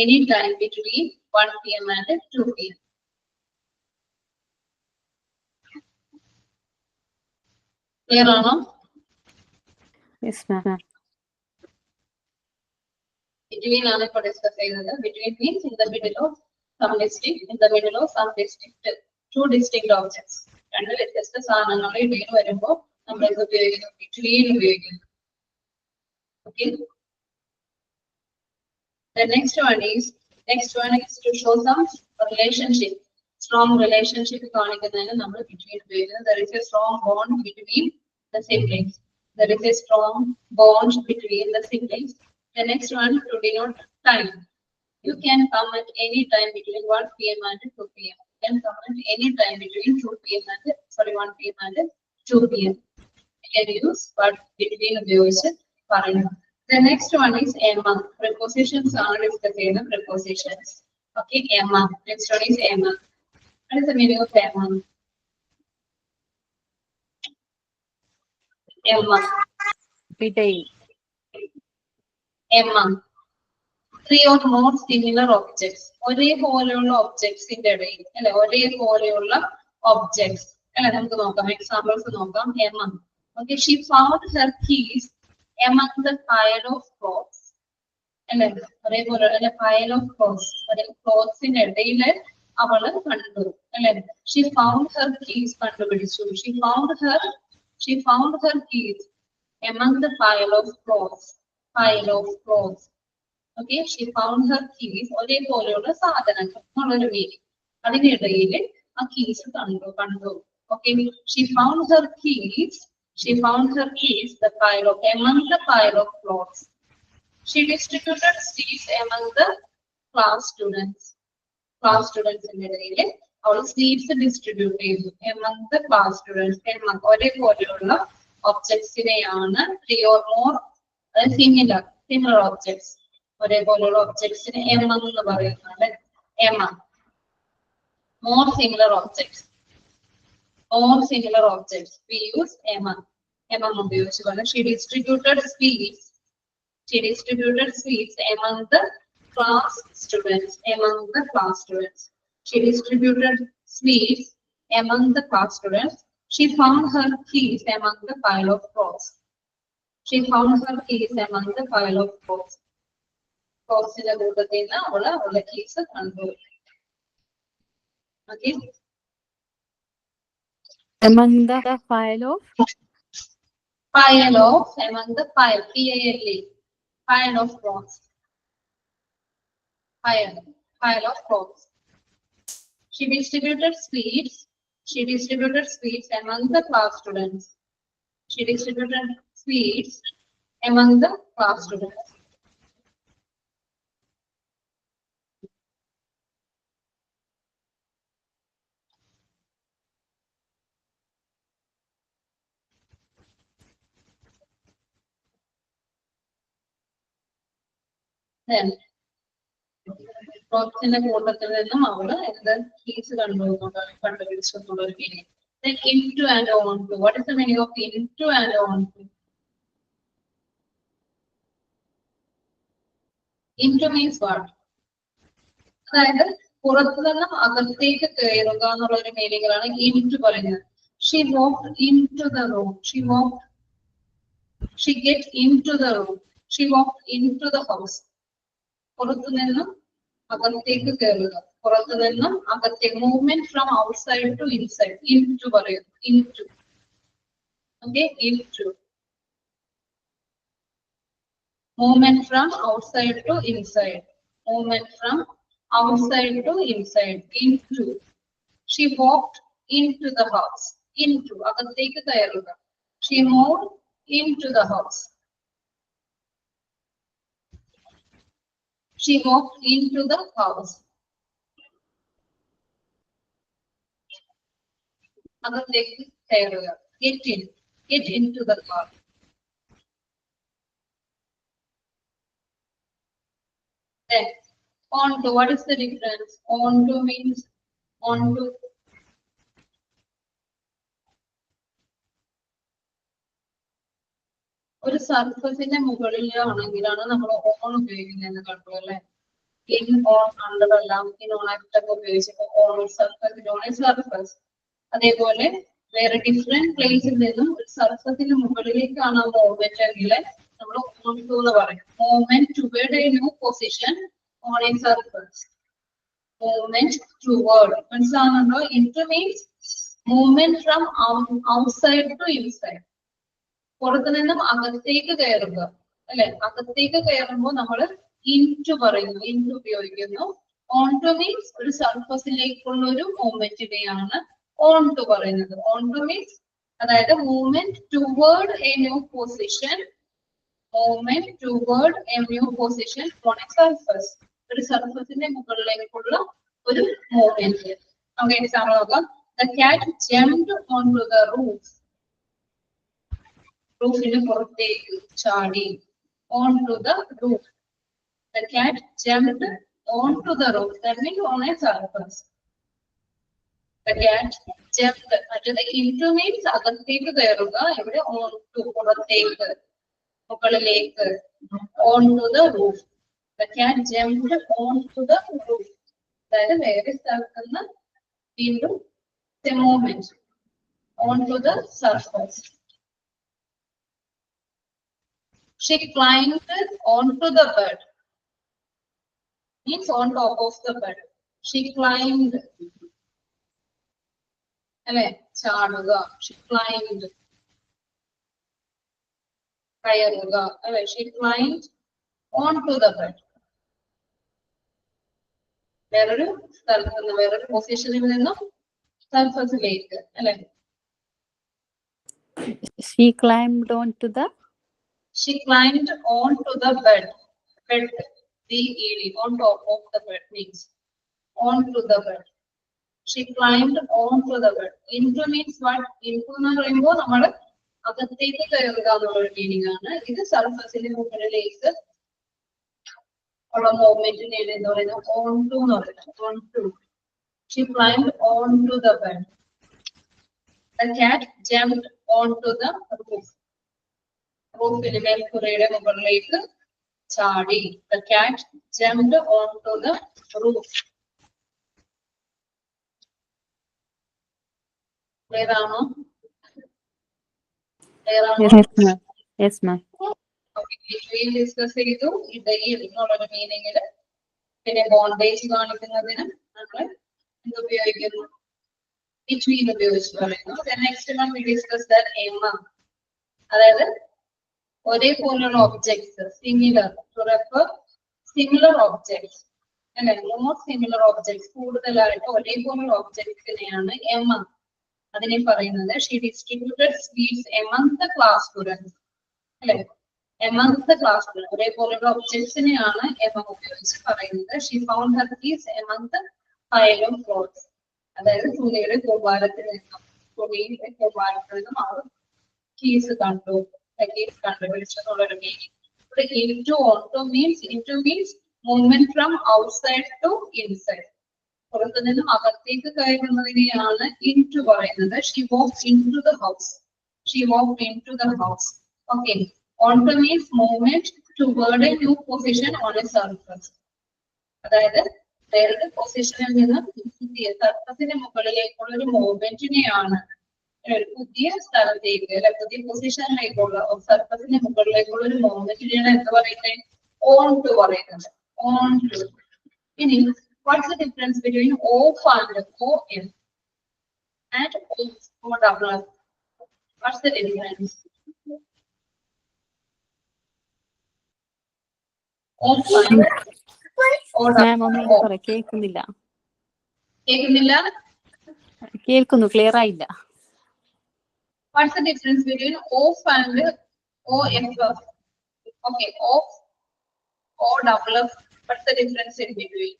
any time between 1 p.m. and 2 p.m. Clear or no? Yes, ma'am. Between ആണ് ഇപ്പോൾ discuss ചെയ്യുന്നത്. Between means in the middle of some distinct, in the middle of some distinct, two distinct objects. രണ്ട് വ്യത്യസ്ത സാധനങ്ങളുടെ ഇടയിൽ വരുമ്പോൾ നമ്മൾ ഇത് ഉപയോഗിക്കുന്നു between ഉപയോഗിക്കുന്നു. Okay. The next one is to show some relationship. Strong relationship കാണിക്കുന്നതിന് നമ്മൾ between ഉപയോഗിക്കുന്നു. There is a strong bond between the siblings. There is a strong bond between the siblings. The next one to denote time. You can come at any time between 1 p.m. and 2 p.m. You can come at any time between 1 p.m. and 2 p.m. You can use but between ഉപയോഗിച്ച് പറയുന്നു. The next one is among. Prepositions are discussed in the prepositions. Okay, among. Next one is among. What is the meaning of among? Among. ഇടയിൽ. Among. Three or more similar objects. ഒരേപോലെയുള്ള ഒബ്ജക്ട്സിന്റെ ഇടയിൽ അല്ലെ ഒരേപോലെയുള്ള objects അല്ലെ നമുക്ക് നോക്കാം examples നോക്കാം. among. Okay, she found her keys among the pile of clothes. അല്ലെ ഒരേപോലെ അല്ലെ pile of clothes. ക്ലോത്ത്സിന്റെ ഇടയിൽ അവള് കണ്ടു അല്ലെ. She found her keys കണ്ടുപിടിച്ചു. She found her keys among the pile of clothes. pile of clothes. Okay, she found her keys. ഒരേപോലെയുള്ള സാധനങ്ങൾ എന്നുള്ളൊരു മീനിങ്. അതിനിടയിൽ ആ keys കണ്ടു. Okay, she found her keys. She found her keys among the pile of clothes. She distributed seats among the class students. Class students in the area. All seats distributed among the class students. Among ഒരേപോലെയുള്ള objects ഇനെയാണ് three or more similar objects. ഒരേപോലെയുള്ള objects നെ among എന്ന് പറയുന്നത്. Among. More similar objects. More similar objects. We use among. Among ഉപയോഗിച്ചുകൊണ്ട് she distributed seats. She distributed seats among the class students. Among the class students. She distributed seats among the class students. She found her keys among the pile of clothes. She found her keys among the pile of clothes. Clothes in the കൂട്ടത്തിൽ നിന്ന് അവളുടെ keys കണ്ടു. Okay. Among the pile of among the pile, P-I-L-E, pile of clothes. Pile of clothes. She distributed sweets. She distributed sweets among the class students. She distributed sweets among the class students. Then, clothes in the കൂട്ടത്തിൽ നിന്നും അവള് എന്ത് keys കണ്ടുപിടിച്ചിട്ടുള്ള ഒരു meaning. Then into and on to. What is the meaning of into and on to? Into means what? അതായത് പുറത്തു നിന്നും അകത്തേക്ക് കയറുക എന്നുള്ള ഒരു മീനിങ്ങിലാണ് into പറയുന്നത്. She walked into the room. She get into the room. She walked into the house. പുറത്തു നിന്നും അകത്തേക്ക് കയറുക. പുറത്തു നിന്നും അകത്തേക്ക്. Movement from outside to inside. Into പറയുന്നു. Into. Okay, into. Movement from outside to inside. Movement from outside to inside. Into. She walked into the house. Into. അകത്തേക്ക് കയറുക. She moved into the house. She walked into the house. അകത്തേക്ക് കയറുക. Get in. Get into the car. Then, on to. What is the difference? On to means on to. ഒരു സർഫസിന്റെ മുകളിലാണെങ്കിലാണ് നമ്മൾ on ഉപയോഗിക്കുന്നതെന്ന് കണ്ടു അല്ലെ. In on under എല്ലാം in on ആയിട്ടൊക്കെ ഉപയോഗിച്ചപ്പോൾ on surface on surface. അതേപോലെ വേറെ ഡിഫറെന്റ് പ്ലേസിൽ നിന്നും ഒരു സർഫസിന് മുകളിലേക്കാണ് മൂവ്മെന്റ് എങ്കിൽ നമ്മൾ ഓൺ ടു എന്ന് പറയും. Movement toward a new position on a surface. Movement toward മനസ്സിലാകുന്നുണ്ടോ? Into means movement from outside to inside. പുറത്തു നിന്നും അകത്തേക്ക് കയറുക അല്ലെ. അകത്തേക്ക് കയറുമ്പോൾ നമ്മൾ ഇൻടു പറയുന്നു, ഇൻടു ഉപയോഗിക്കുന്നു. ഓൺ ടു മീൻസ് ഒരു സർഫസിലേക്കുള്ള ഒരു മൂവ്മെന്റിനെയാണ് ഓൺ ടു പറയുന്നത്. ഓൺ ടു മീൻസ് അതായത് movement toward a new position. Movement toward a new position on a surface. ഒരു സർഫസിന്റെ മുകളിലേക്കുള്ള ഒരു മൂവ്മെന്റ്. നമുക്ക് എക്സാമ്പിൾ നോക്കാം. The cat jumped onto the roof. റൂഫിന് പുറത്തേക്ക് ചാടി. On to the roof. The cat jumped onto the roof. That means on a surface. The cat jumped. മറ്റേത് into means അകത്തേക്ക് കയറുക. ഇവിടെ on to പുറത്തേക്ക് മുകളിലേക്ക്. On to the roof. The cat jumped onto the roof. അതായത് വേറെ സ്ഥലത്ത് നിന്ന് വീണ്ടും the movement onto the surface. She climbed onto the bed. Means on top of the bed. She climbed. അല്ലെ ചാടുക. She climbed. കയറുക അല്ലെ. She climbed onto the bed. വേറൊരു സ്ഥലത്ത് നിന്ന് വേറൊരു പൊസിഷനിൽ നിന്നും സർഫസിലേക്ക് അല്ലെ. She climbed onto the She climbed onto the bed. Bed, B-E-D, on top of the bed means onto the bed. She climbed onto the bed. Into means what? Into എന്ന് പറയുമ്പോൾ നമ്മൾ അകത്തേക്ക് കയറുക എന്നുള്ള മീനിങ് ആണ്. ഇത് സർഫസിന് മുകളിലേക്ക് ഉള്ള മൂവ്മെന്റിനെയാണ് എന്ന് പറയുന്നത് onto എന്ന് പറയുന്നത്. onto. She climbed onto the bed. The cat jumped onto the roof. റൂഫിന്റെ മേൽക്കൂരയുടെ മുകളിലേക്ക് ചാടി. The cat jumped onto the roof. Clear ആണോ? Clear ആണോ? Yes, ma'am. Yes, ma'am. between discuss ചെയ്തു. ഇടയിൽ എന്നുള്ള മീനിങ്ങില് പിന്നെ ബോണ്ടേജ് കാണിക്കുന്നതിന് നമ്മൾ എന്ത് ഉപയോഗിക്കുന്നു? between ഉപയോഗിച്ച് പറയുന്നു. Then next one we discuss that among. അതായത് ഒരേപോലുള്ള objects similar to refer similar objects അല്ലെ. മോർ സിമിലർ ഒബ്ജക്ട്സ് കൂടുതലായിട്ട് ഒരേപോലുള്ള ഒബ്ജക്ട്സിനെയാണ് among അതിനെ പറയുന്നത്. She distributed sweets among the class students അല്ലെ. among the class students ഒരേപോലുള്ള ഒബ്ജക്ട്സിനെയാണ് among ഉപയോഗിച്ച് പറയുന്നത്. She found her keys among the pile of clothes. അതായത് തുണിയുടെ കൂമ്പാരത്തിൽ നിന്നും കീസ് കണ്ടു. keys കണ്ടുപിടിച്ചെന്നുള്ളൊരു മീനിങ്. ഇവിടെ into onto means movement from outside to inside. പുറത്തു നിന്നും അകത്തേക്ക് കയറുന്നതിനെയാണ് into പറയുന്നത്. She walked into the house. She walked into the house. Okay. Onto means movement toward a new position on a surface. അതായത് വേറൊരു പൊസിഷനിൽ നിന്ന് പുതിയ സർഫസിന് മുകളിലേക്കുള്ള ഒരു മൂവ്മെന്റിനെയാണ് ഒരു പുതിയ സ്ഥലത്തേക്ക് അല്ലെ പുതിയ പൊസിഷനിലേക്കുള്ള സർഫസിന് മുകളിലേക്കുള്ള ഒരു മൂവ്മെന്റിനെയാണ് എന്താ പറയുന്നത്? ഓൺ ടു പറയുന്നത്. Onto. ഇനി what's the difference between off and OF and OF? What's the difference? Off and ma'am ഒന്നും പറയാം, കേൾക്കുന്നില്ല. കേൾക്കുന്നില്ല? കേൾക്കുന്നു, ക്ലിയർ ആയില്ല. What's the difference between off and OF? Okay, off, OFF. What's the difference in between?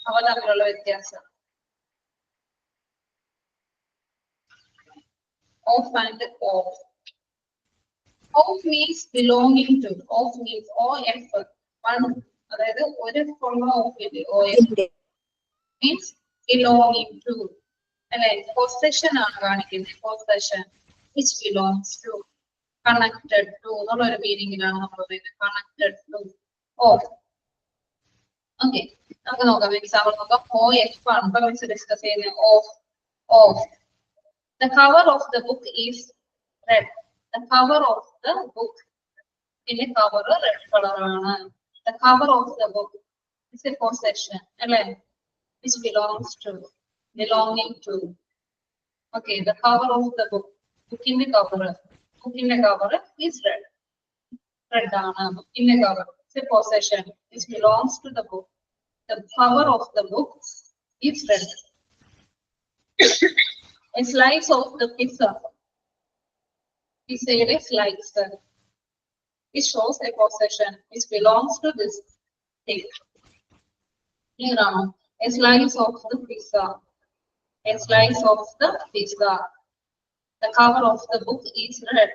അവ തമ്മിലുള്ള വ്യത്യാസം. Off and off. Off means belonging to. Off means OF. One, അതായത് ഒരു ഫോം ഓഫ് ഇല്ലേ OF means belonging to. അല്ലെ, possession ആണ് കാണിക്കുന്നത്. Possession which belongs to, connected to എന്നുള്ള മീനിങ്ങിലാണ് നമ്മൾ പറയുന്നത്. connected to of. ഓക്കെ, നമുക്ക് നോക്കാം എക്സാമ്പിൾ നോക്കാം. OF ആണ് ഇപ്പൊ വെച്ച് ഡിസ്കസ് ചെയ്യുന്നത്. of. The cover of the book is red. The cover of the book, ഇതിന്റെ കവർ റെഡ് കളർ ആണ്. The cover of the book is a possession അല്ലെ, which belongs to, belonging to. Okay, the cover of the book, ബുക്കിന്റെ cover is red. Red ആണ് ബുക്കിന്റെ cover. It's a possession which belongs to the book. The cover of the book is red. A slice of the pizza. He said a slice. It shows a possession which belongs to this thing. Here are a slice of the pizza. A slice of the pizza. The cover of the book is red.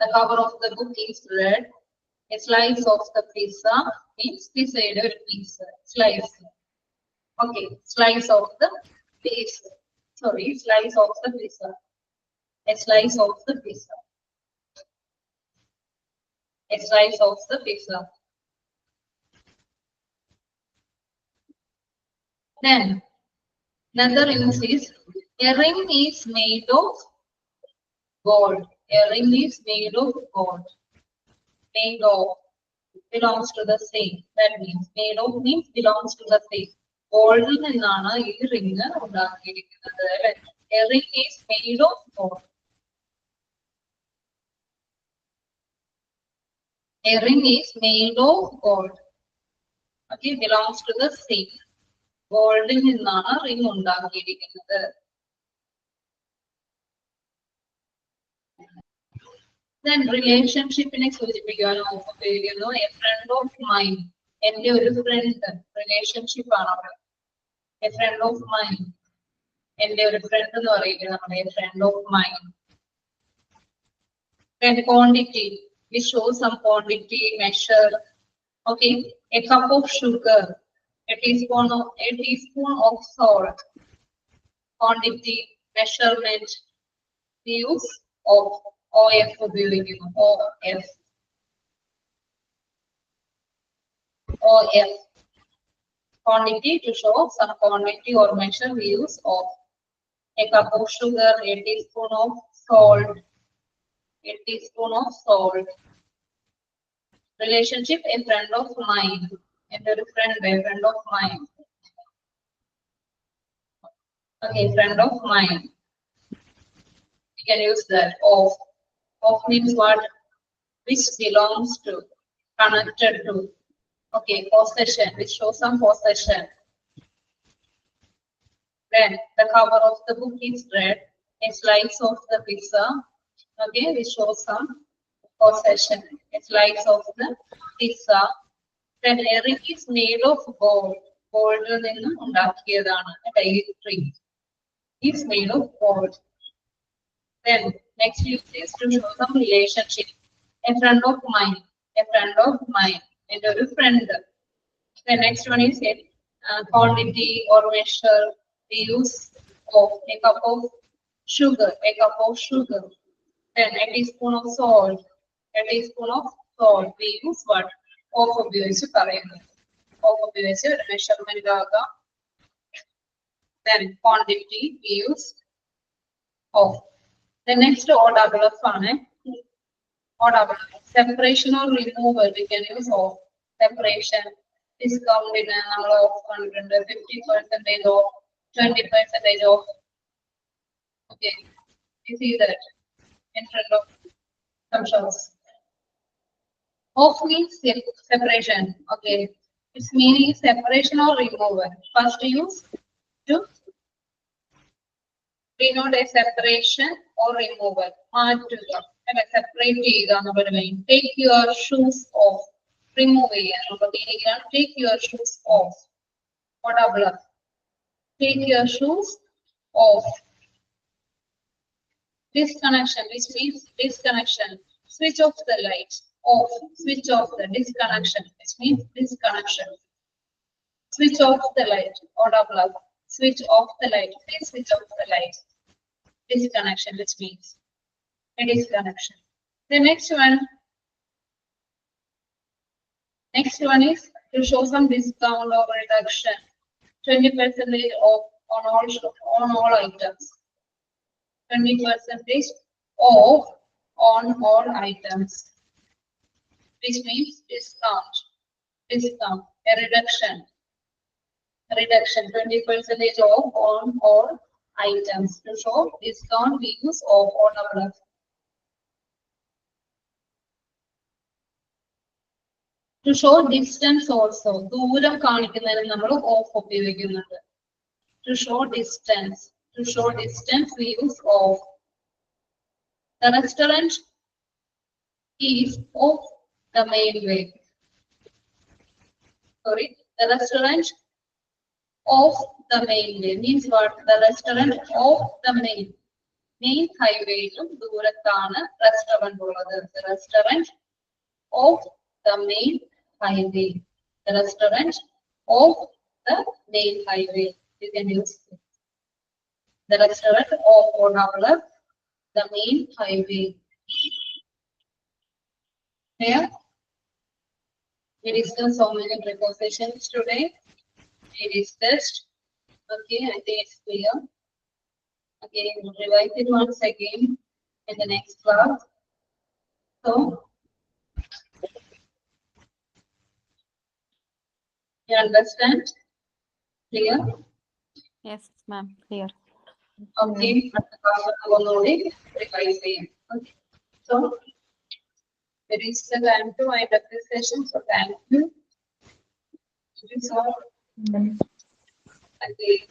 The cover of the book is red. A slice of the pizza means decided piece. Slice. Okay, slice of the pizza. Sorry, slice of the pizza. A slice of the pizza. A slice of the pizza. Then another use is a ring is made of gold. A ring is made of gold. Made of belongs to the same. That means made of means belongs to the same. Gold നിന്നാണ് ഈ ring ഉണ്ടാക്കിയിരിക്കുന്നത്. A ring is made of gold. A ring is made of gold. Okay, belongs to the same. Gold in നിന്നാണ് ring ഉണ്ടാക്കിയിരിക്കുന്നത്. Then relationship നെ സൂചിപ്പിക്കുവാനോ ഉപയോഗിക്കുന്നു. A friend of mine. എൻ്റെ ഒരു friend. Relationship ആണ് അവിടെ. A friend of mine. എൻ്റെ ഒരു friend എന്ന് പറയുന്നത് നമ്മുടെ a friend of mine. Then quantity. We show some quantity, measure. Okay, a cup of sugar, a teaspoon of salt. Quantity, measurement. We use of OF ഉപയോഗിക്കുന്നു. OF. OF. Quantity, to show some quantity or measure, we use of. A cup of sugar, a teaspoon of salt. A teaspoon of salt. Relationship, a friend of mine. And a friend of mine. Okay, friend of mine. We can use that. Of. Of means what? Which belongs to, connected to. Okay, possession, which shows some possession. Then the cover of the book is red. A slice of the pizza. Okay, which shows some possession. A slice of the pizza. Then a ring is made of gold. Gold നിന്ന് ഉണ്ടാക്കിയതാണ്. A ring is made of gold. Then next use is to show some relationship. A friend of mine. A friend of mine. And a friend. The next one is a quantity or measure. We use of a cup of sugar. A cup of sugar. Then a teaspoon of salt. A teaspoon of salt. We use what? Of ഉപയോഗിച്ച് പറയുന്നു. Of ഉപയോഗിച്ച് measurement ആകാം. Then quantity we use of. The next OWF ആണ്. OWF. Separation or removal we can use of. Separation. Discount in നമ്മൾ of കണ്ടിട്ടുണ്ട്. 50% off, 20% off. Okay, you see that in front of some shops. Off means separation. Okay, its meaning is separation or removal. First use to denote a separation or removal. മാറ്റുക, അല്ലെ, separate ചെയ്യുക എന്നുള്ള മീൻ. Take your shoes off. Remove ചെയ്യാനുള്ള meaning. Take your shoes off. OWF. Take your shoes off. Disconnection, which means disconnection. Switch off the light. Off. Switch off the disconnection, which means disconnection. Switch off the light. OWF. Switch off the light. Please switch off the light. Disconnection, which means a disconnection. The next one is to show some discount or reduction. 20% off on all items. 20% off on all items, which means discount. Discount, a reduction. Reduction, 20% off on all items. To show discount, we use off or OWF. To show distance also, ദൂരം കാണിക്കുന്നതിന് നമ്മൾ off ഉപയോഗിക്കുന്നുണ്ട്. To show distance. To show distance, we use off. The restaurant is off the main way. Sorry, the restaurant off the main way means what? The restaurant off the main highway ലും ദൂരത്താണ് restaurant ഉള്ളത്. The restaurant off the main highway. The restaurant off the main highway. You can use it. The restaurant off OWF the main highway. Here we discussed so many prepositions today. We discussed. Okay, I think it's clear. Okay, we'll revise it once again in the next class. So you understand? Clear? Yes, ma'am. Clear. Okay, revise it. Okay, so It is the time to wind up this session. So thank you. It is all. Okay.